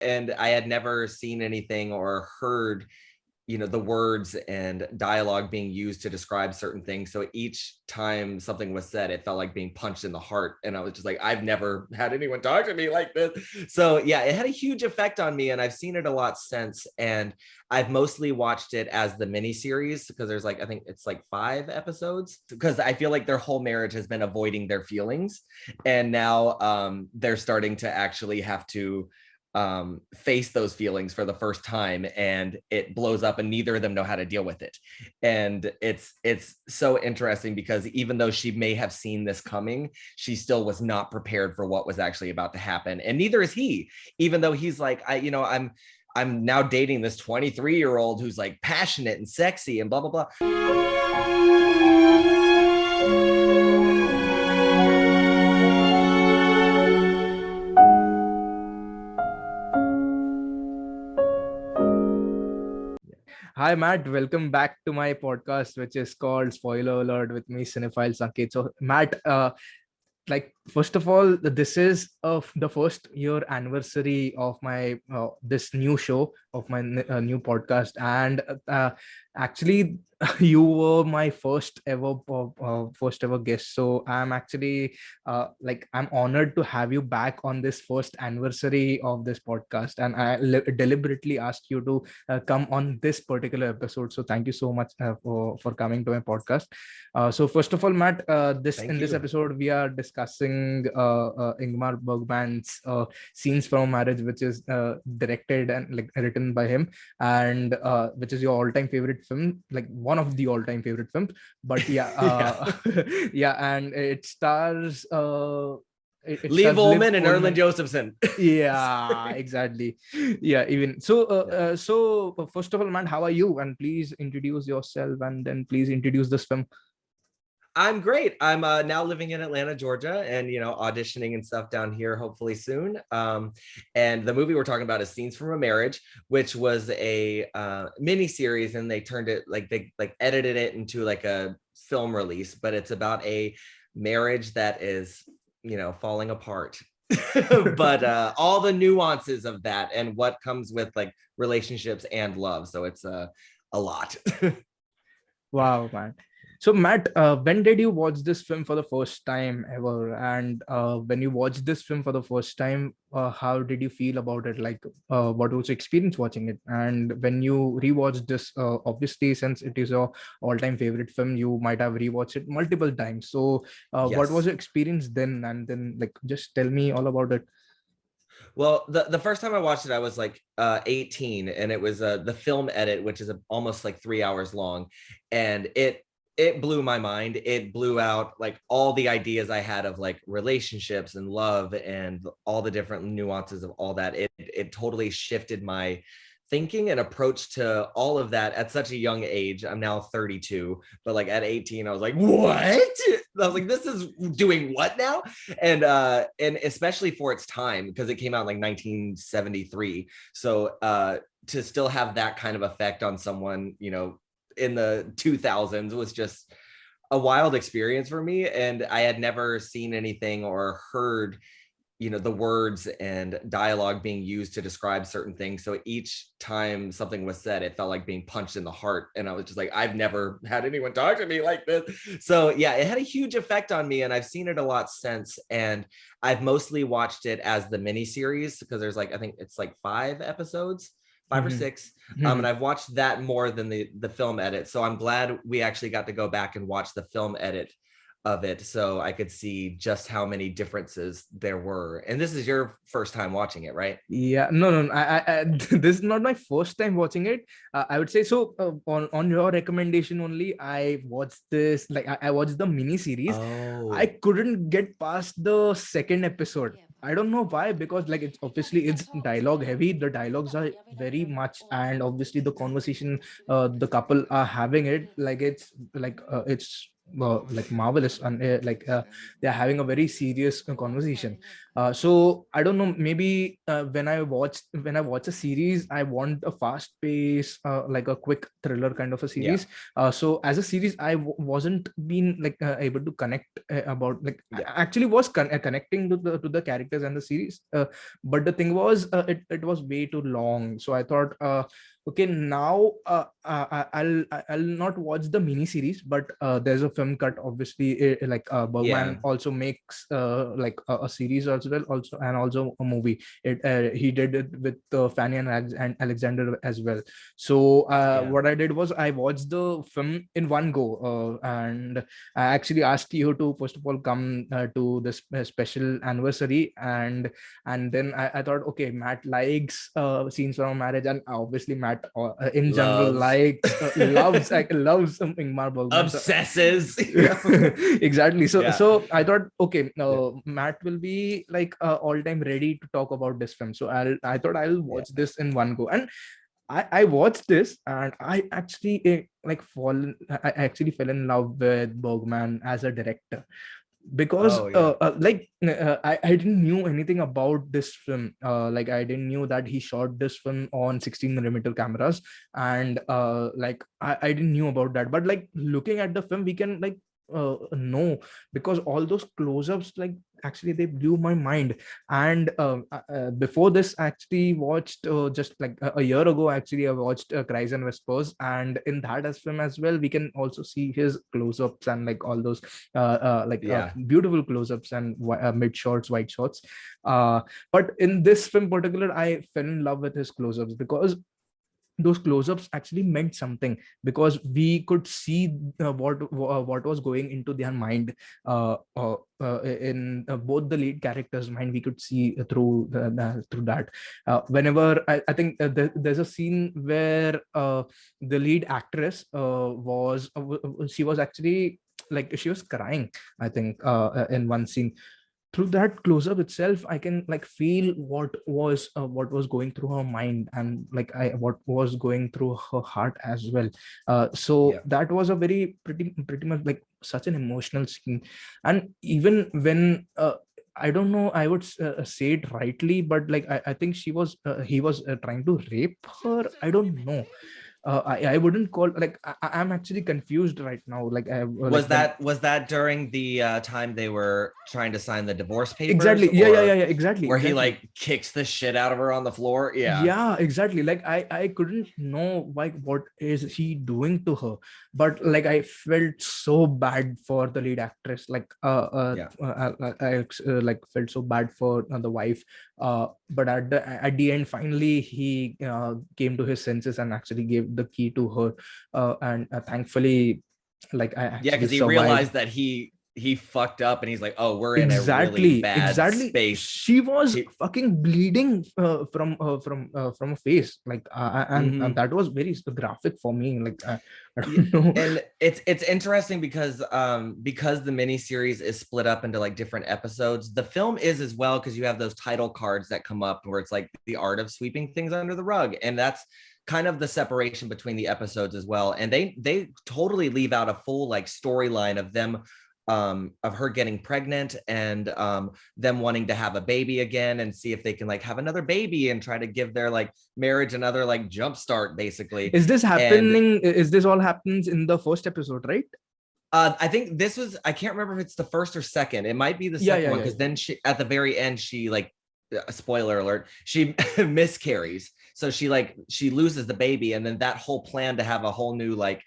and I had never seen anything or heard the words and dialogue being used to describe certain things. So each time something was said, it felt like being punched in the heart. And I was just like, I've never had anyone talk to me like this. So yeah, it had a huge effect on me, and I've seen it a lot since. And I've mostly watched it as the mini series because there's I think it's 5 episodes, because I feel like their whole marriage has been avoiding their feelings. And now they're starting to actually have to face those feelings for the first time, and it blows up and neither of them know how to deal with it. And it's so interesting because even though she may have seen this coming, she still was not prepared for what was actually about to happen, and neither is he, even though he's like, I'm now dating this 23-year-old who's passionate and sexy and blah blah blah. Hi, Matt. Welcome back to my podcast, which is called Spoiler Alert with me, Cinephile Sanket. So, Matt, first of all, this is the first year anniversary of my this new show of my new podcast, and actually you were my first ever guest. So I'm actually I'm honored to have you back on this first anniversary of this podcast, and I deliberately asked you to come on this particular episode. So thank you so much for coming to my podcast. So first of all, Matt, this episode we are discussing Ingmar Bergman's Scenes from a Marriage, which is directed and written by him, and which is your all-time favorite film, one of the all-time favorite films. But yeah, yeah, and it stars Liv Ullmann and Erland Josephson. Yeah, exactly. Yeah, even so. So first of all, man, how are you? And please introduce yourself, and then please introduce this film. I'm great. I'm now living in Atlanta, Georgia, and auditioning and stuff down here hopefully soon. And the movie we're talking about is Scenes from a Marriage, which was a mini series, and they turned it they edited it into a film release. But it's about a marriage that is falling apart. But all the nuances of that and what comes with relationships and love. So it's a lot. Wow, man. So Matt, when did you watch this film for the first time ever? And when you watched this film for the first time, how did you feel about it? What was your experience watching it? And when you rewatched this, obviously, since it is your all-time favorite film, you might have rewatched it multiple times. So Yes. What was your experience then? And then just tell me all about it. Well, the first time I watched it, I was 18, and it was the film edit, which is almost 3 hours long, and it blew my mind. It blew out all the ideas I had of relationships and love and all the different nuances of all that. It totally shifted my thinking and approach to all of that at such a young age. I'm now 32, but at 18, I was like, what? I was like, this is doing what now? And especially for its time, because it came out in 1973. So to still have that kind of effect on someone, in the 2000s was just a wild experience for me. And I had never seen anything or heard the words and dialogue being used to describe certain things. So each time something was said, it felt like being punched in the heart. And I was just like, I've never had anyone talk to me like this. So yeah, it had a huge effect on me, and I've seen it a lot since. And I've mostly watched it as the mini series because there's I think it's 5 episodes. 5 or 6. And I've watched that more than the film edit. So I'm glad we actually got to go back and watch the film edit of it, so I could see just how many differences there were. And this is your first time watching it, right? Yeah, no. I this is not my first time watching it. I would say so. On your recommendation only, I watched this. I watched the mini series. Oh. I couldn't get past the second episode. I don't know why, because it's dialogue heavy. The dialogues are very much, and obviously the conversation the couple are having it's like marvelous, and they're having a very serious conversation. So I don't know, maybe when I watch a series, I want a fast pace, like a quick thriller kind of a Yeah. series. So as a series, wasn't been like able to connect about, like, Yeah. I actually was connecting to the characters and the series, but the thing was, it was way too long. So I thought, okay, now I'll not watch the mini series, but there's a film cut, obviously, Yeah. Bergman also makes like a series as well, also, and also a movie. He did it with Fanny and Alexander as well. So Yeah. what I did was I watched the film in one go, and I actually asked you to first of all come to this special anniversary, and then I thought, okay, Matt likes scenes from marriage, and obviously Matt in general Loves. likes loves Ingmar Bergman. So, Obsesses. You know? exactly. So Yeah. so I thought, okay, Yeah. Matt will be like all time ready to talk about this film. So I thought I'll Yeah. watch this in one go, and I watched this, and I actually I actually fell in love with Bergman as a director, because Oh yeah. I didn't knew anything about this film. Like, I didn't knew that he shot this film on 16 mm cameras, and I didn't knew about that. But like, looking at the film, we can like know, because all those close-ups, like, actually they blew my mind. And before this, I actually watched just like a year ago, actually I watched Cries and Whispers, and in that as film as well, we can also see his close-ups and like all those Yeah. beautiful close-ups and mid shots, wide shots. But in this film particular, I fell in love with his close-ups, because those close-ups actually meant something, because we could see what was going into their mind, in both the lead characters' mind. We could see through through that. Whenever I think there's a scene where the lead actress she was actually, like, she was crying, I think, in one scene. Through that close-up itself, I can like feel what was going through her mind, and like I what was going through her heart as well. So Yeah. that was a very pretty much like such an emotional scene. And even when I don't know, I would say it rightly, but like I think he was trying to rape her, I don't know. I wouldn't call, like, I'm actually confused right now, like I like when. Was that during the time they were trying to sign the divorce papers, Exactly, yeah, exactly, where he exactly. like kicks the shit out of her on the floor? Yeah. Yeah, exactly. Like, I couldn't know, like, what is he doing to her, but like I felt so bad for the lead actress. Like Yeah. like felt so bad for the wife. But at the end, finally he came to his senses and actually gave the key to her. And thankfully, like, I Yeah, actually because he survived. realized that he fucked up, and he's like, oh, we're in a really bad Exactly. space. She was He, fucking bleeding from a face, like, and Mhm. that was very graphic for me. Like, I Yeah, don't know. and it's interesting because the miniseries is split up into like different episodes. The film is as well, because you have those title cards that come up where it's like the art of sweeping things under the rug, and that's kind of the separation between the episodes as well. And they totally leave out a full like storyline of them, of her getting pregnant, and them wanting to have a baby again and see if they can like have another baby and try to give their like marriage another like jump start, basically. Is this And happening? Is this all happens in the first episode, right? I think this was, I can't remember if it's the first or second. It might be the Yeah, second yeah, one, yeah. because then she, at the very end, she like, spoiler alert, she miscarries. So she loses the baby, and then that whole plan to have a whole new like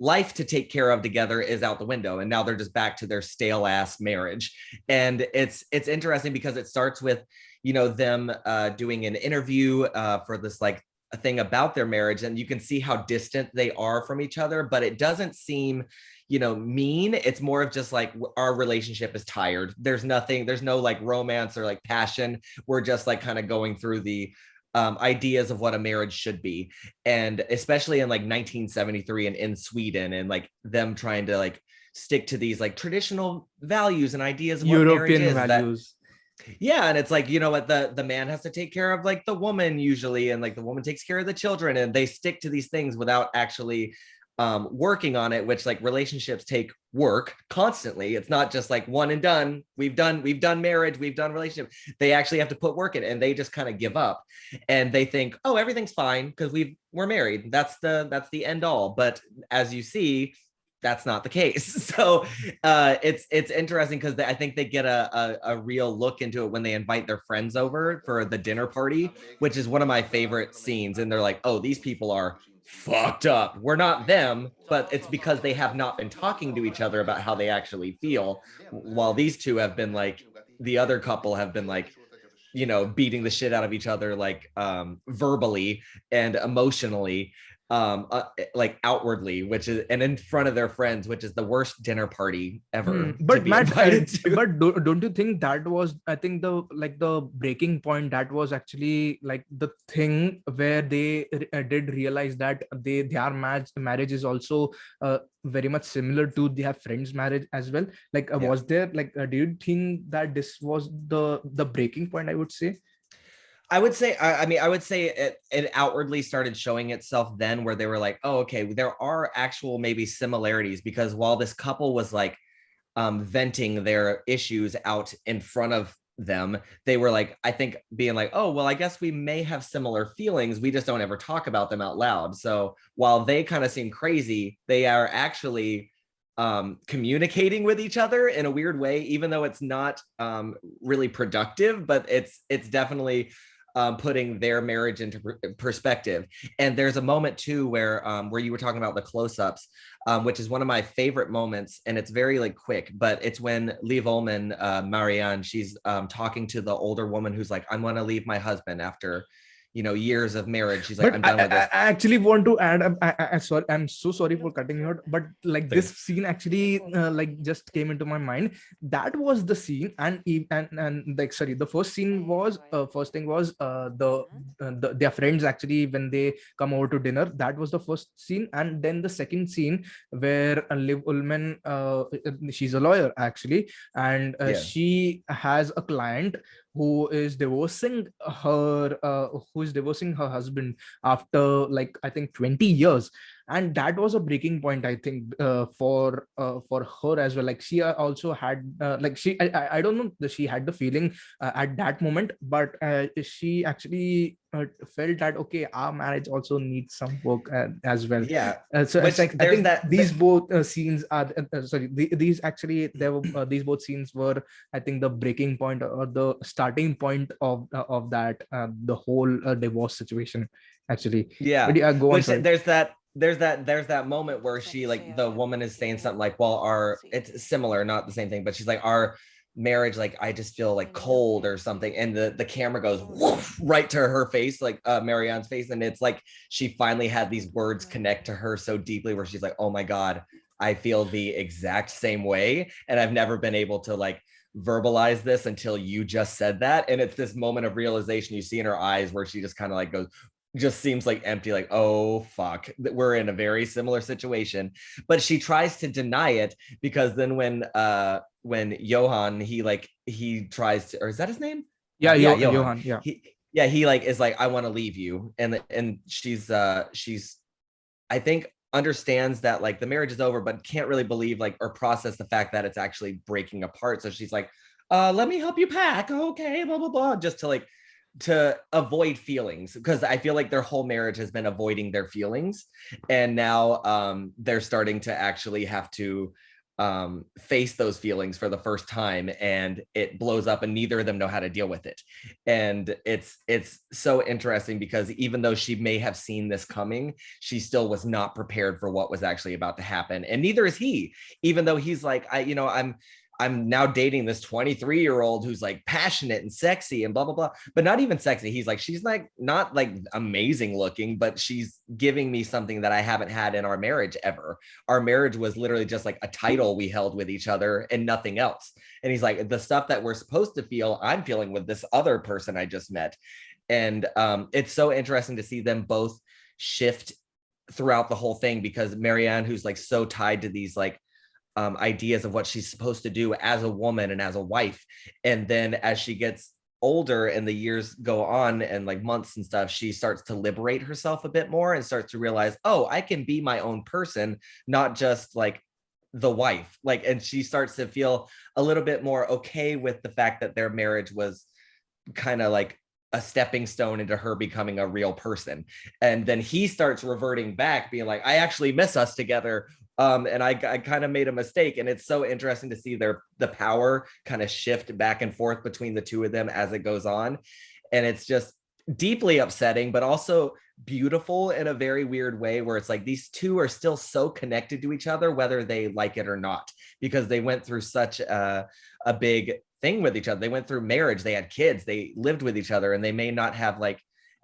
life to take care of together is out the window, and now they're just back to their stale ass marriage. And it's interesting because it starts with, you know, them doing an interview for this like a thing about their marriage, and you can see how distant they are from each other, but it doesn't seem, you know, mean. It's more of just like, our relationship is tired. There's nothing, there's no like romance or like passion. We're just like kind of going through the ideas of what a marriage should be. And especially in like 1973 and in Sweden, and like them trying to like stick to these like traditional values and ideas of what marriage European is, that values. yeah. And it's like, you know what, the man has to take care of like the woman usually, and like the woman takes care of the children, and they stick to these things without actually working on it, which like relationships take work constantly. It's not just like one and done. We've done marriage, we've done relationship. They actually have to put work in, and they just kind of give up, and they think, oh, everything's fine because we're married. That's the end all. But as you see, that's not the case. So it's interesting because I think they get a real look into it when they invite their friends over for the dinner party, which is one of my favorite scenes. And they're like, oh, these people are fucked up. We're not them, but it's because they have not been talking to each other about how they actually feel, while these two have been like, the other couple have been like, beating the shit out of each other, like verbally and emotionally, like outwardly, which is, and in front of their friends, which is the worst dinner party ever to But be Matt, invited to. but don't you think that was, I think, the breaking point? That was actually like the thing where they did realize that their marriage is also very much similar to their friend's marriage as well. Like, Yeah. was there like, do you think that this was the breaking point, I would say? I would say, I mean, I would say it outwardly started showing itself then, where they were like, oh, okay, there are actual maybe similarities, because while this couple was like venting their issues out in front of them, they were like, I think, being like, oh, well, I guess we may have similar feelings, we just don't ever talk about them out loud. So while they kind of seem crazy, they are actually communicating with each other in a weird way, even though it's not really productive, but it's definitely putting their marriage into perspective. And there's a moment too where you were talking about the close-ups, which is one of my favorite moments, and it's very like quick, but it's when Liv Ullmann, Marianne, she's talking to the older woman who's like, I'm going to leave my husband after years of marriage. She's like, But I'm done with this. I actually want to add, sorry, I'm so sorry for cutting you out, but like Like, this scene actually like just came into my mind. That was the scene, and like, sorry, the first scene was first thing was their friends actually when they come over to dinner. That was the first scene, and then the second scene where Liv Ullmann, she's a lawyer actually, and yeah. she has a client who is divorcing her husband after, like, I think 20 years. And that was a breaking point, I think, for her as well. Like, she also had like, I don't know that she had the feeling at that moment, but she actually felt that, okay, our marriage also needs some work as well. Yeah. So it's Which like, I there's think that, these both scenes are sorry, these actually, there were these both scenes were, I think, the breaking point or the starting point of that the whole divorce situation actually. But yeah, yeah, go on, which sorry. there's that moment where she, like, the woman is saying something like, well, it's similar, not the same thing, but she's like, our marriage, like, I just feel like cold or something, and the camera goes whoosh, right to her face, like Marianne's face, and it's like she finally had these words connect to her so deeply, where she's like, oh my god, I feel the exact same way, and I've never been able to like verbalize this until you just said that. And it's this moment of realization you see in her eyes, where she just kind of like goes, just seems like empty, like, oh fuck, we're in a very similar situation. But she tries to deny it, because then when Johan, he tries to, or is that his name? Yeah, Yeah, Johan. Johan, yeah. He like is like, I want to leave you, and she's I think understands that like the marriage is over, but can't really believe, like, or process the fact that it's actually breaking apart. So she's like, let me help you pack, okay, blah blah blah, just to like, to avoid feelings, because I feel like their whole marriage has been avoiding their feelings, and now they're starting to actually have to face those feelings for the first time, and it blows up, and neither of them know how to deal with it. And it's so interesting, because even though she may have seen this coming, she still was not prepared for what was actually about to happen, and neither is he, even though he's like, I'm now dating this 23-year-old who's like passionate and sexy and blah blah blah, but not even sexy. He's like, she's like not like amazing looking, but she's giving me something that I haven't had in our marriage ever. Our marriage was literally just like a title we held with each other and nothing else. And he's like, the stuff that we're supposed to feel, I'm feeling with this other person I just met. And it's so interesting to see them both shift throughout the whole thing, because Marianne, who's like so tied to these like ideas of what she's supposed to do as a woman and as a wife, and then as she gets older and the years go on and like months and stuff, she starts to liberate herself a bit more and starts to realize, oh, I can be my own person, not just like the wife. Like, and she starts to feel a little bit more okay with the fact that their marriage was kind of like a stepping stone into her becoming a real person. And then he starts reverting back, being like, I actually miss us together. And I kind of made a mistake. And it's so interesting to see the power kind of shift back and forth between the two of them as it goes on. And it's just deeply upsetting, but also beautiful in a very weird way, where it's like these two are still so connected to each other, whether they like it or not, because they went through such a big thing with each other. They went through marriage, they had kids, they lived with each other, and they may not have like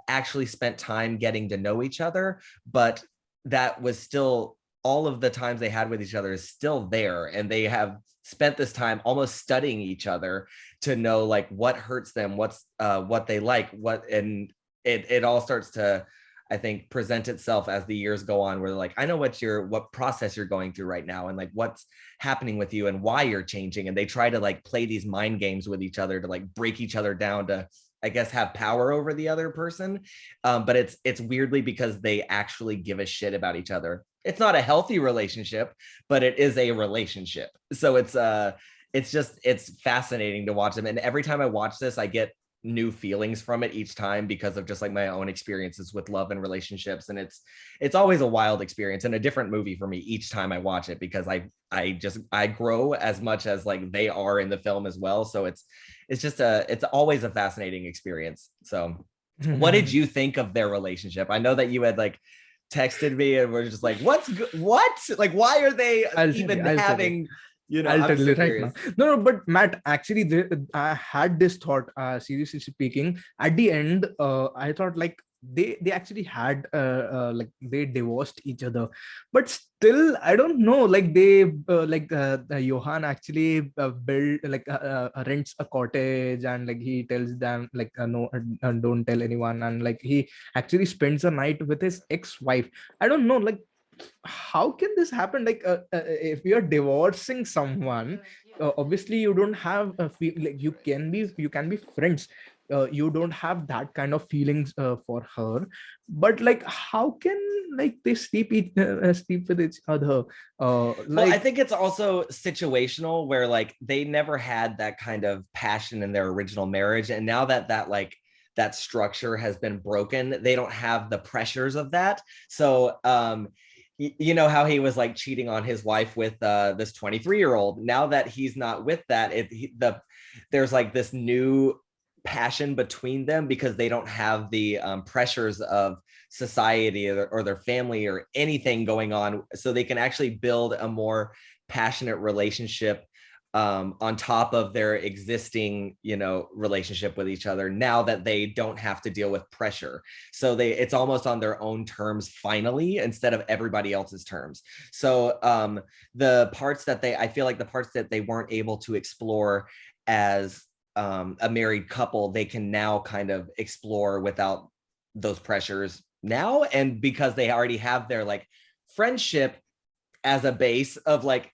actually spent time getting to know each other, but that was still, all of the times they had with each other is still there, and they have spent this time almost studying each other to know like what hurts them, what's what they like, what, and it all starts to, I think, present itself as the years go on, where like, I know what process you're going through right now, and like what's happening with you and why you're changing. And they try to like play these mind games with each other to like break each other down to, I guess, have power over the other person. But it's weirdly because they actually give a shit about each other. It's not a healthy relationship, but it is a relationship. So it's fascinating to watch them. And every time I watch this, I get new feelings from it each time because of just like my own experiences with love and relationships. And it's always a wild experience and a different movie for me each time I watch it, because I grow as much as like they are in the film as well. So it's always a fascinating experience. So what did you think of their relationship? I know that you had like texted me and we're just like, what? Like, why are they even having, you know, I'll I'm tell so you right curious. now. No, but Matt, actually, I had this thought. Seriously speaking, at the end, I thought like they actually had like they divorced each other, but still, I don't know. Like Johan actually build like rents a cottage, and like he tells them like no, don't tell anyone, and like he actually spends a night with his ex-wife. I don't know, like how can this happen, like if you're divorcing someone, obviously you don't have a feel, like you can be friends, you don't have that kind of feelings for her, but like how can like they sleep with each other, Well, I like think it's also situational, where like they never had that kind of passion in their original marriage. And now that like that structure has been broken, they don't have the pressures of that. So you know how he was like cheating on his wife with this 23-year-old. Now that he's not with that, there's like this new passion between them, because they don't have the pressures of society or their family or anything going on. So they can actually build a more passionate relationship on top of their existing, you know, relationship with each other, now that they don't have to deal with pressure. So it's almost on their own terms finally, instead of everybody else's terms. So the parts that I feel like the parts that they weren't able to explore as a married couple, they can now kind of explore without those pressures now. And because they already have their like friendship as a base of like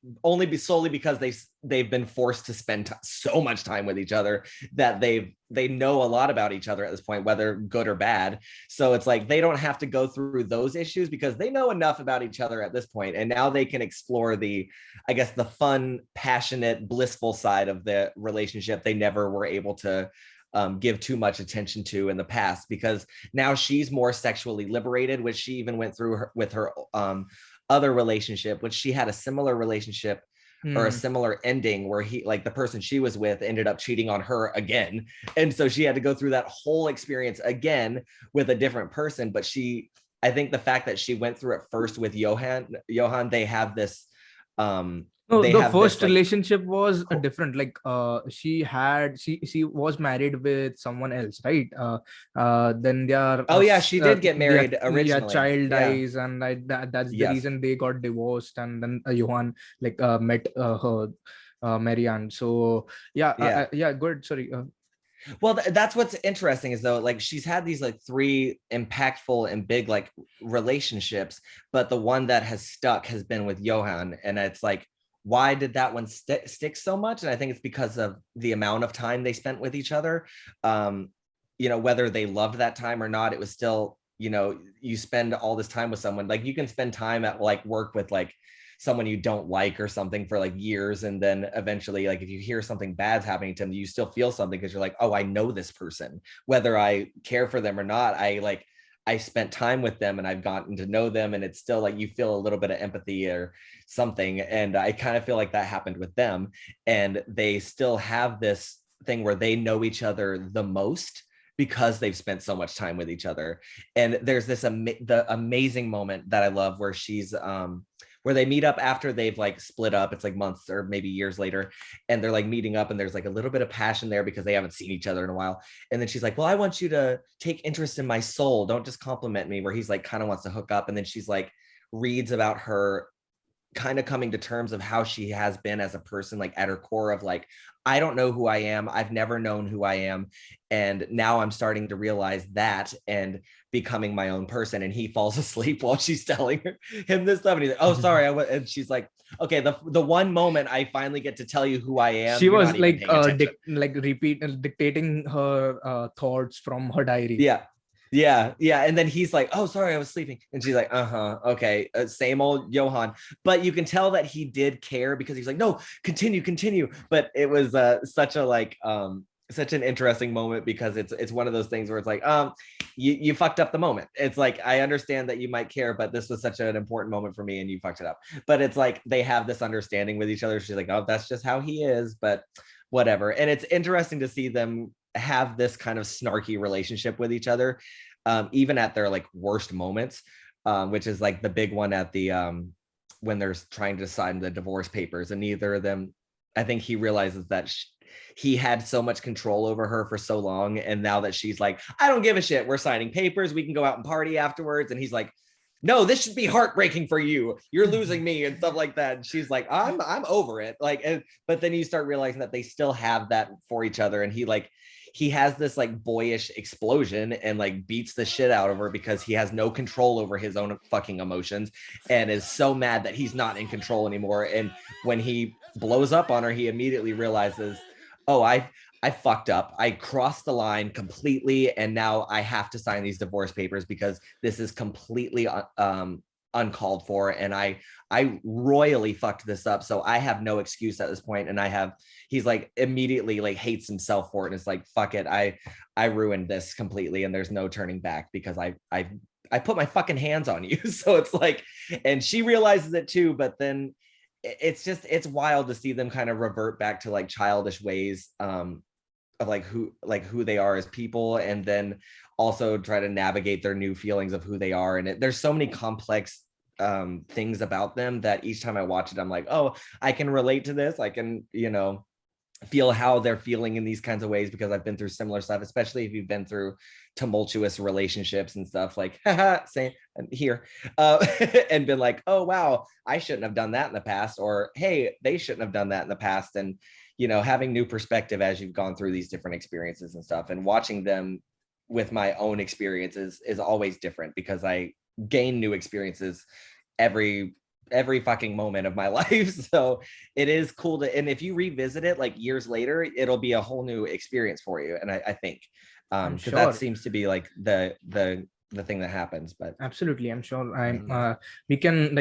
solely because they've been forced to spend so much time with each other, that they know a lot about each other at this point, whether good or bad. So it's like they don't have to go through those issues because they know enough about each other at this point. And now they can explore I guess the fun, passionate, blissful side of the relationship they never were able to give too much attention to in the past, because now she's more sexually liberated, which she even went through with her other relationship, which she had a similar relationship or a similar ending, where he, like the person she was with, ended up cheating on her again. And so she had to go through that whole experience again with a different person. But I think the fact that she went through it first with Johan, they have this no, they the have this first like relationship was different. Like she was married with someone else, right? Then oh yeah, she did get their married yeah, originally. child Yeah. dies, and like that's the Yes. reason they got divorced. And then Johan like met her Marianne. So yeah, Yeah. yeah, good. Sorry. Well, that's what's interesting, is though, like she's had these like three impactful and big like relationships, but the one that has stuck has been with Johan. And it's like, why did that one stick so much? And I think it's because of the amount of time they spent with each other. Whether they loved that time or not, it was still, you spend all this time with someone. Like, you can spend time at like work with like someone you don't like or something for like years, and then eventually, like, if you hear something bad's happening to them, you still feel something because you're like, oh, I know this person, whether I care for them or not. I spent time with them and I've gotten to know them, and it's still like you feel a little bit of empathy or something. And I kind of feel like that happened with them, and they still have this thing where they know each other the most because they've spent so much time with each other. And there's this the amazing moment that I love where she's where they meet up after they've like split up. It's like months or maybe years later, and they're like meeting up, and there's like a little bit of passion there because they haven't seen each other in a while. And then she's like, well, I want you to take interest in my soul, don't just compliment me, where he's like kind of wants to hook up. And then she's like reads about her kind of coming to terms of how she has been as a person, like at her core of like, I don't know who I am. I've never known who I am. And now I'm starting to realize that and becoming my own person. And he falls asleep while she's telling him this stuff. And he's like, oh, sorry. And she's like, okay, the one moment I finally get to tell you who I am. She was like dictating her thoughts from her diary. Yeah. And then he's like, oh, sorry, I was sleeping. And she's like, okay, same old Johan. But you can tell that he did care because he's like, no, continue. But it was such an interesting moment because it's one of those things where it's like, you fucked up the moment. It's like, I understand that you might care, but this was such an important moment for me and you fucked it up. But it's like they have this understanding with each other. She's like, oh, that's just how he is, but whatever. And it's interesting to see them have this kind of snarky relationship with each other, even at their like worst moments, which is like the big one at the when they're trying to sign the divorce papers, and neither of them, I think he realizes that he had so much control over her for so long, and now that she's like, I don't give a shit, we're signing papers, we can go out and party afterwards, and he's like, no, this should be heartbreaking for you, you're losing me and stuff like that. And she's like, I'm over it, like, but then you start realizing that they still have that for each other, and he has this like boyish explosion and like beats the shit out of her because he has no control over his own fucking emotions and is so mad that he's not in control anymore. And when he blows up on her, he immediately realizes, oh, I fucked up. I crossed the line completely, and now I have to sign these divorce papers because this is completely uncalled for, and I royally fucked this up. So I have no excuse at this point, and he's like immediately like hates himself for it, and it's like, fuck it, I ruined this completely, and there's no turning back because I put my fucking hands on you. So it's like, and she realizes it too, but then it's wild to see them kind of revert back to like childish ways of like who they are as people, and then also try to navigate their new feelings of who they are. And there's so many complex things about them that each time I watch it, I'm like, oh, I can relate to this. I can, feel how they're feeling in these kinds of ways because I've been through similar stuff, especially if you've been through tumultuous relationships and stuff, like, haha, same here, and been like, oh, wow, I shouldn't have done that in the past, or hey, they shouldn't have done that in the past. And, having new perspective as you've gone through these different experiences and stuff, and watching them with my own experiences is always different because I gain new experiences every fucking moment of my life. So it is cool and if you revisit it like years later, it'll be a whole new experience for you. And I think because sure that seems to be like the thing that happens. But absolutely, I'm sure we can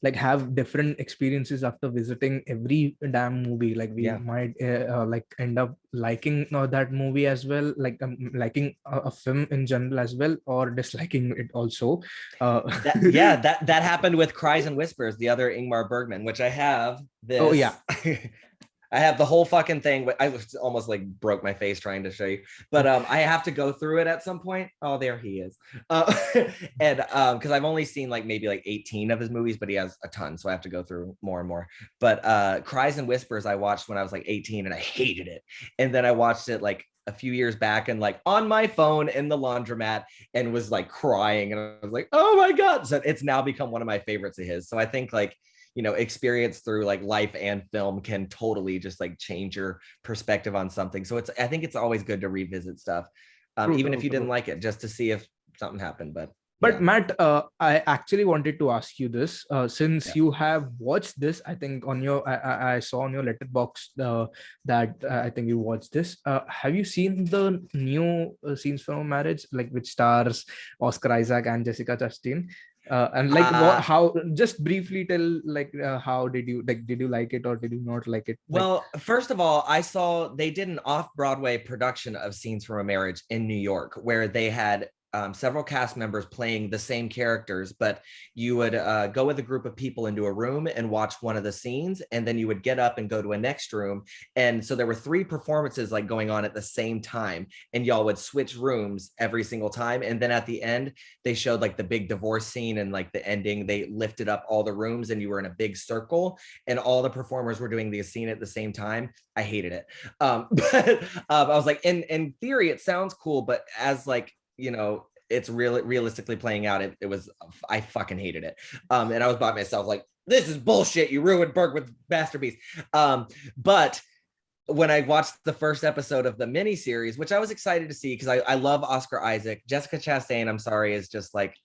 like have different experiences after visiting every damn movie. Like we might like end up liking that movie as well, like liking a film in general as well, or disliking it also. that happened with Cries and Whispers, the other Ingmar Bergman, which I have this. Oh yeah. I have the whole fucking thing. I was almost like broke my face trying to show you, but I have to go through it at some point. Oh, there he is. And because I've only seen like maybe like 18 of his movies, but he has a ton, so I have to go through more and more. But Cries and Whispers I watched when I was like 18, and I hated it. And then I watched it like a few years back and like on my phone in the laundromat and was like crying, and I was like, oh my god. So it's now become one of my favorites of his. So I think like, experience through like life and film can totally just like change your perspective on something. So I think it's always good to revisit stuff, even if you didn't like it, just to see if something happened. But But Yeah. Matt, I actually wanted to ask you this. Since Yeah. you have watched this, I think on your, I saw on your letterbox that I think you watched this. Have you seen the new Scenes from a Marriage, like which stars Oscar Isaac and Jessica Chastain? And like what, Uh, how? Just briefly tell, like, how did you like? Did you like it or did you not like it? Like, well, first of all, I saw they did an off-Broadway production of Scenes from a Marriage in New York, where they had several cast members playing the same characters, but you would go with a group of people into a room and watch one of the scenes, and then you would get up and go to a next room. And so there were 3 performances like going on at the same time, and y'all would switch rooms every single time. And then at the end, they showed like the big divorce scene, and like the ending, they lifted up all the rooms and you were in a big circle, and all the performers were doing the scene at the same time. I hated it. But I was like, in theory, it sounds cool, but as like, it's realistically playing out, it was, I fucking hated it. And I was by myself like, this is bullshit, you ruined Bergman's masterpiece. But when I watched the first episode of the mini series, which I was excited to see because I love Oscar Isaac. Jessica Chastain, I'm sorry, is just like,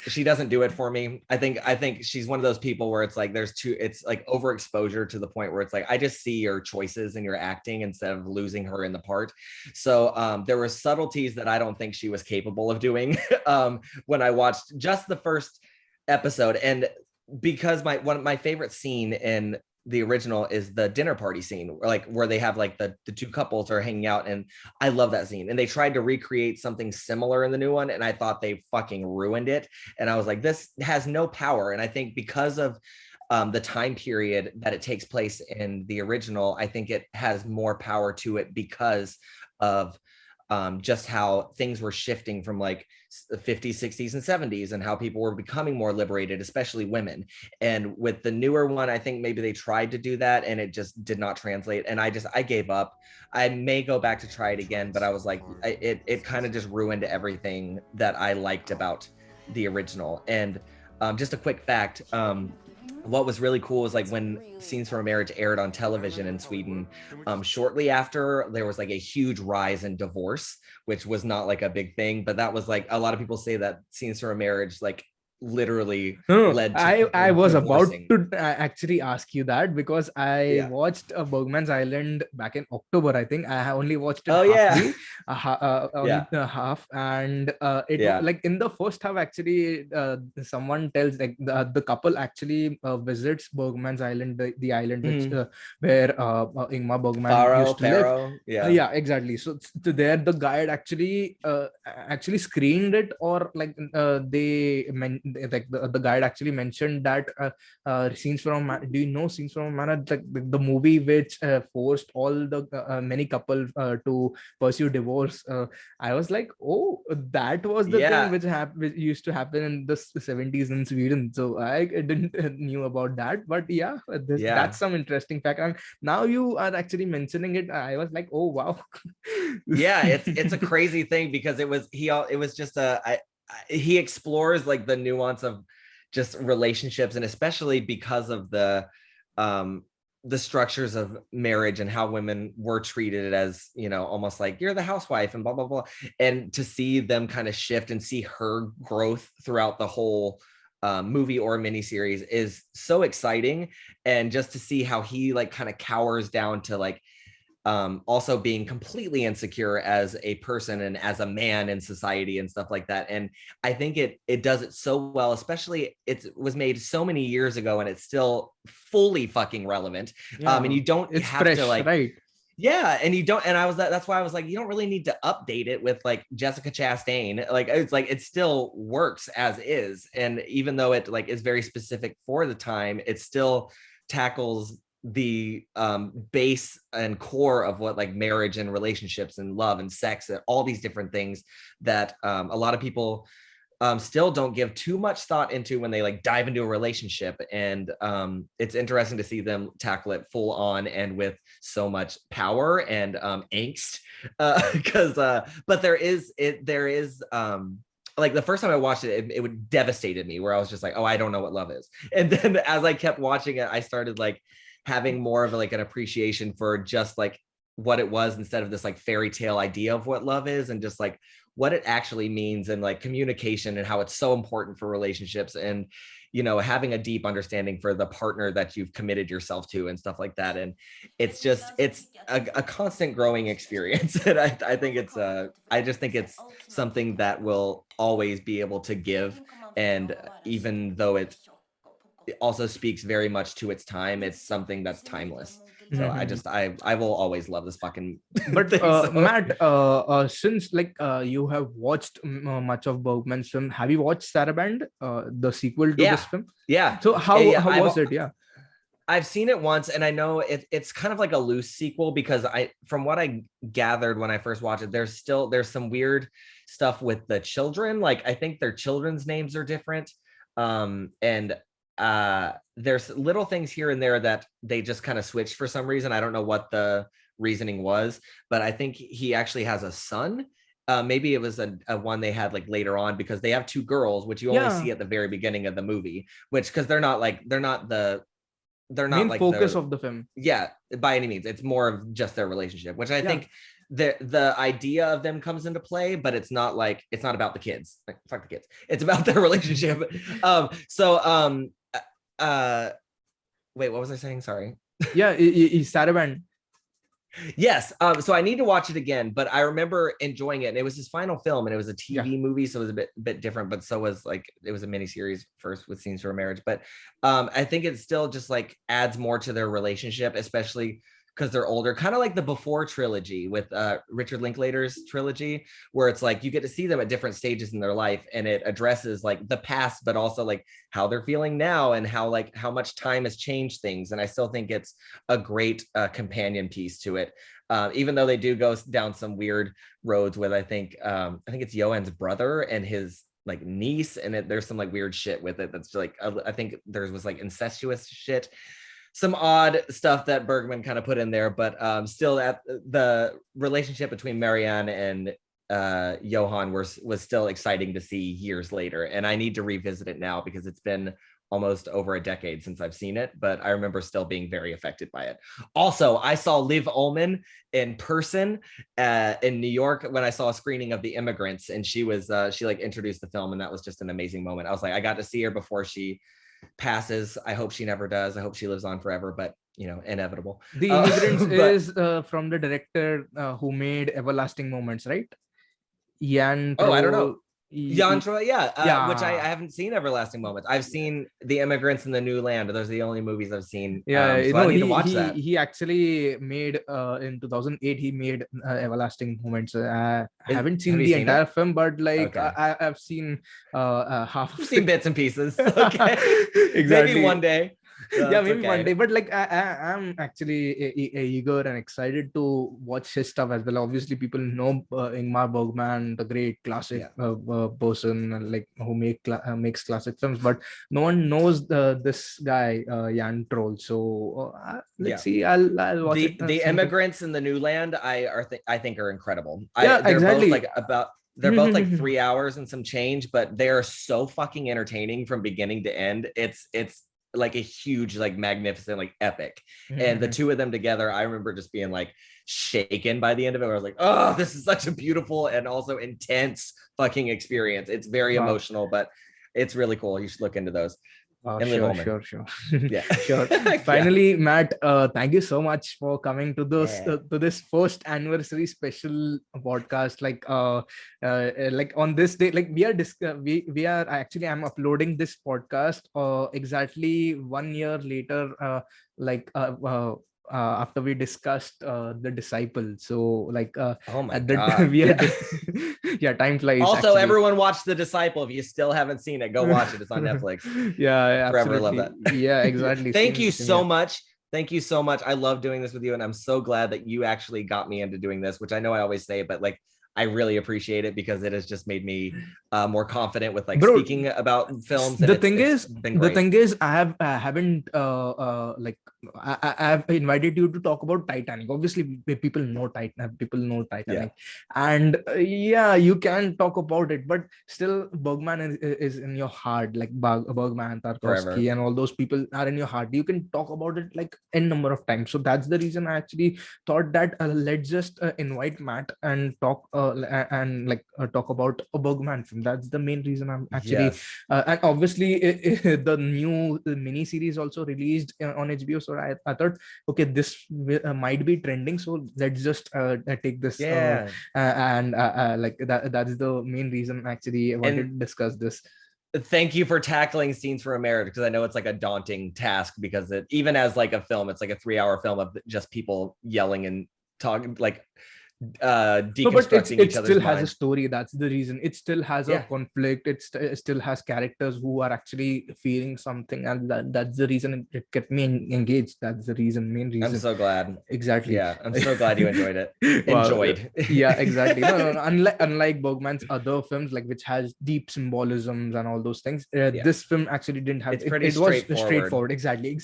she doesn't do it for me. I think she's one of those people where it's like it's like overexposure to the point where it's like I just see your choices and your acting instead of losing her in the part. So there were subtleties that I don't think she was capable of doing when I watched just the first episode. And because my favorite scene in the original is the dinner party scene, like where they have like the 2 couples are hanging out, and I love that scene. And they tried to recreate something similar in the new one, and I thought they fucking ruined it. And I was like, this has no power. And I think because of the time period that it takes place in the original, I think it has more power to it because of just how things were shifting from like the 50s, 60s, and 70s, and how people were becoming more liberated, especially women. And with the newer one, I think maybe they tried to do that and it just did not translate. And I gave up. I may go back to try it again, but I was like, it kind of just ruined everything that I liked about the original. And just a quick fact, what was really cool was like when Scenes from a Marriage aired on television in Sweden, shortly after there was like a huge rise in divorce, which was not like a big thing, but that was like, a lot of people say that Scenes from a Marriage like literally no, led to I people was about divorcing. to actually ask you that because I Yeah. watched Bergman's Island back in October. I think I only watched it Oh yeah. halfly, only Yeah. the half, and Yeah. like in the first half, actually, someone tells like the couple actually visits Bergman's Island, the island which where Ingmar Bergman used to live. Faro. Yeah. Yeah, exactly. So there, the guide actually screened it, or like like the guide actually mentioned that Scenes from do you know Scenes from a Marriage, like the movie which forced all the many couple to pursue divorce. I was like, oh, that was the thing Yeah. which used to happen in the 70s in Sweden. So I didn't knew about that, but yeah, Yeah. that's some interesting fact. And now you are actually mentioning it, I was like, oh wow. Yeah, it's a crazy thing because it was just he explores like the nuance of just relationships, and especially because of the structures of marriage and how women were treated as, almost like you're the housewife and blah blah blah. And to see them kind of shift and see her growth throughout the whole movie or miniseries is so exciting. And just to see how he like kind of cowers down to like also being completely insecure as a person and as a man in society and stuff like that. And I think it does it so well, especially it was made so many years ago and it's still fully fucking relevant. Yeah, And you don't it's have fresh, to like, right? yeah, and you don't, and that's why I was like, you don't really need to update it with like Jessica Chastain. Like it's like it still works as is. And even though it like is very specific for the time, it still tackles the base and core of what like marriage and relationships and love and sex and all these different things that a lot of people still don't give too much thought into when they like dive into a relationship. And it's interesting to see them tackle it full on and with so much power and angst, because but there is like the first time I watched it, it would devastated me, where I was just like, oh, I don't know what love is. And then as I kept watching it, I started like having more of like an appreciation for just like what it was, instead of this like fairy tale idea of what love is, and just like what it actually means, and like communication and how it's so important for relationships, and having a deep understanding for the partner that you've committed yourself to and stuff like that. And it's a constant growing experience. And I think I just think it's something that will always be able to give. And even though it also speaks very much to its time, it's something that's timeless. So I will always love this fucking But thing, so. Matt, since like you have watched much of Bergman's film, have you watched Saraband, the sequel to this film? Yeah. So how was it? Yeah. I've seen it once, and I know it's kind of like a loose sequel, because from what I gathered when I first watched it, there's some weird stuff with the children. Like, I think their children's names are different. And there's little things here and there that they just kind of switched for some reason. I don't know what the reasoning was, but I think he actually has a son. Maybe it was a one they had like later on, because they have two girls, which you only see at the very beginning of the movie, which, because they're not main focus of the film. Yeah, by any means. It's more of just their relationship, which I think the idea of them comes into play, but it's not about the kids. Like, fuck the kids. It's about their relationship. Wait, what was I saying? Sorry. Yeah, Saraband. Yes. So I need to watch it again, but I remember enjoying it. And it was his final film, and it was a TV movie, so it was a bit different, but so was it was a miniseries first with Scenes from a Marriage. But I think it still just like adds more to their relationship, especially because they're older, kind of like the Before trilogy with Richard Linklater's trilogy, where it's like you get to see them at different stages in their life, and it addresses like the past, but also like how they're feeling now, and how much time has changed things. And I still think it's a great companion piece to it, even though they do go down some weird roads with I think it's Johan's brother and his like niece, and there's some like weird shit with it that's like I think there was like incestuous shit. Some odd stuff that Bergman kind of put in there, but still, at the relationship between Marianne and Johan was still exciting to see years later. And I need to revisit it now, because it's been almost over a decade since I've seen it, but I remember still being very affected by it. Also, I saw Liv Ullmann in person in New York when I saw a screening of The Immigrants, and she like introduced the film, and that was just an amazing moment. I was like, I got to see her before she passes. I hope she never does. I hope she lives on forever, but inevitable. The Immigrants is from the director who made Everlasting Moments, right? Jan. I don't know. Jan Troy, which I haven't seen Everlasting Moments. I've seen The Immigrants and The New Land. Those are the only movies I've seen. So I need to watch that. He actually made in 2008. He made Everlasting Moments. I haven't seen the entire film, but like I've seen half. I've seen bits and pieces. Okay, exactly. Maybe one day. Maybe one day, but like I'm actually eager and excited to watch his stuff as well. Obviously, people know Ingmar Bergman, the great classic person, like who makes classic films, but no one knows this guy Jan Troll. So let's see. I'll watch it. The Immigrants in The New Land, I think are incredible. They're both they're both like 3 hours and some change, but they're so fucking entertaining from beginning to end. It's like a huge, like magnificent, like epic. And the two of them together, I remember just being like shaken by the end of it. I was like, oh, this is such a beautiful and also intense fucking experience. It's very emotional, but it's really cool. You should look into those. Sure. Yeah, sure. Finally, Matt, thank you so much for coming to this to this first anniversary special podcast. Like on this day, like we are actually, I'm uploading this podcast exactly 1 year later. After we discussed The Disciple. So like oh my god, time flies. Also, actually. Everyone watch The Disciple. If you still haven't seen it, go watch it. It's on Netflix. Forever love that. Yeah, exactly. Thank you so much. Thank you so much. I love doing this with you, and I'm so glad that you actually got me into doing this, which I know I always say, but like I really appreciate it, because it has just made me more confident with like speaking about films. The thing is, I haven't I've invited you to talk about Titanic. Obviously, people know Titanic, and you can talk about it, but still, Bergman is in your heart. Like Bergman, Tarkovsky, and all those people are in your heart. You can talk about it like n number of times. So that's the reason I actually thought that let's just invite Matt and talk and like talk about a Bergman film. That's the main reason I'm actually. Yes. And obviously, the new mini series also released on HBO. So I thought, okay, this might be trending. So let's just take this. Yeah. And like that's the main reason actually I wanted to discuss this. Thank you for tackling Scenes from America, because I know it's like a daunting task, because it, even as like a film, it's like a 3-hour film of just people yelling and talking, like deconstructing It each other's still has a minds. story. That's the reason. It still has a Yeah. conflict. It still has characters who are actually feeling something, and that's the reason it kept me engaged. That's the main reason. I'm so glad. Exactly. Yeah, I'm so glad you enjoyed it. Wow. Enjoyed. Yeah, exactly. No. Unlike Bergman's other films, like which has deep symbolisms and all those things, this film actually didn't have. It's pretty it was straightforward. straightforward. Exactly.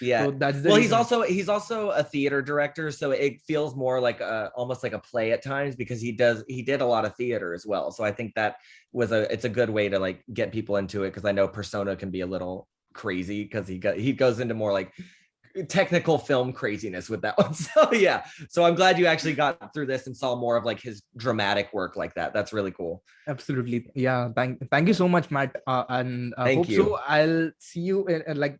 Yeah. So that's the well, reason. he's also a theater director, so it feels more like almost like a play at times, because he did a lot of theater as well. So I think that it's a good way to like get people into it, because I know Persona can be a little crazy, because he goes into more like technical film craziness with that one. So yeah, so I'm glad you actually got through this and saw more of like his dramatic work like that. That's really cool. Absolutely. Yeah, thank you so much, Matt, and Thank hope you. so I'll see you in like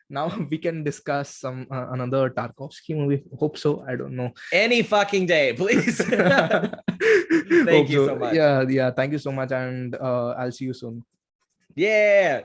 now we can discuss some another Tarkovsky movie. Hope so. I don't know. Any fucking day, please. Thank you so much. Yeah, thank you so much, and I'll see you soon. Yeah.